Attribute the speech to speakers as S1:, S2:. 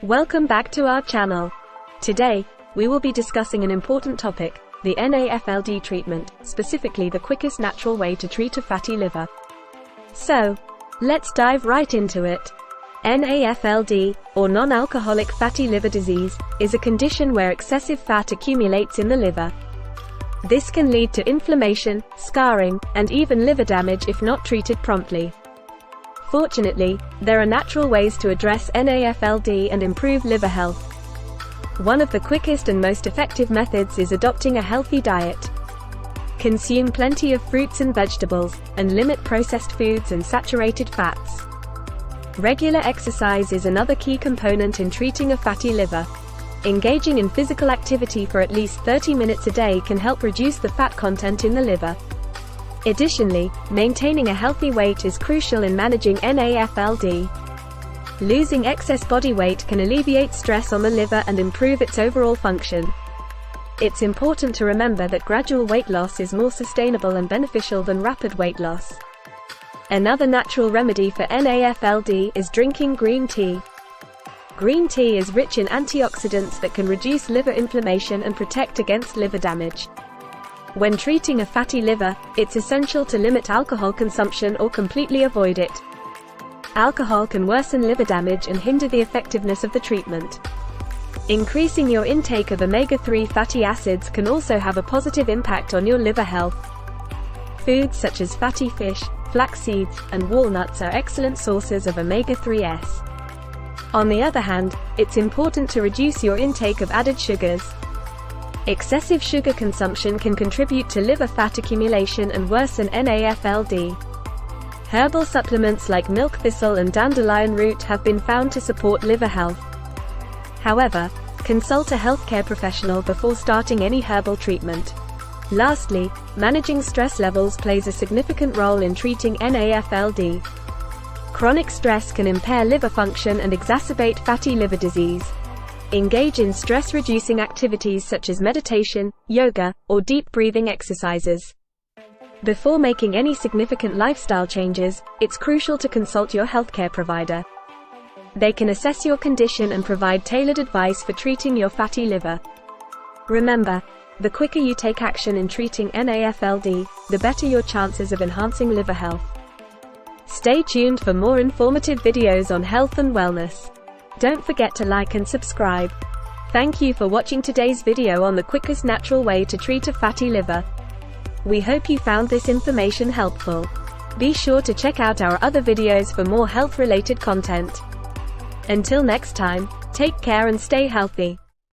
S1: Welcome back to our channel. Today, we will be discussing an important topic, the NAFLD treatment, specifically the quickest natural way to treat a fatty liver. So, let's dive right into it. NAFLD, or non-alcoholic fatty liver disease, is a condition where excessive fat accumulates in the liver. This can lead to inflammation, scarring, and even liver damage if not treated promptly. Fortunately, there are natural ways to address NAFLD and improve liver health. One of the quickest and most effective methods is adopting a healthy diet. Consume plenty of fruits and vegetables, and limit processed foods and saturated fats. Regular exercise is another key component in treating a fatty liver. Engaging in physical activity for at least 30 minutes a day can help reduce the fat content in the liver. Additionally, maintaining a healthy weight is crucial in managing NAFLD. Losing excess body weight can alleviate stress on the liver and improve its overall function. It's important to remember that gradual weight loss is more sustainable and beneficial than rapid weight loss. Another natural remedy for NAFLD is drinking green tea. Green tea is rich in antioxidants that can reduce liver inflammation and protect against liver damage. When treating a fatty liver, it's essential to limit alcohol consumption or completely avoid it. Alcohol can worsen liver damage and hinder the effectiveness of the treatment. Increasing your intake of omega-3 fatty acids can also have a positive impact on your liver health. Foods such as fatty fish, flax seeds, and walnuts are excellent sources of omega-3s. On the other hand, it's important to reduce your intake of added sugars. Excessive sugar consumption can contribute to liver fat accumulation and worsen NAFLD. Herbal supplements like milk thistle and dandelion root have been found to support liver health. However, consult a healthcare professional before starting any herbal treatment. Lastly, managing stress levels plays a significant role in treating NAFLD. Chronic stress can impair liver function and exacerbate fatty liver disease. Engage in stress-reducing activities such as meditation, yoga, or deep breathing exercises. Before making any significant lifestyle changes, it's crucial to consult your healthcare provider. They can assess your condition and provide tailored advice for treating your fatty liver. Remember, the quicker you take action in treating NAFLD, the better your chances of enhancing liver health. Stay tuned for more informative videos on health and wellness. Don't forget to like and subscribe. Thank you for watching today's video on the quickest natural way to treat a fatty liver. We hope you found this information helpful. Be sure to check out our other videos for more health-related content. Until next time, take care and stay healthy.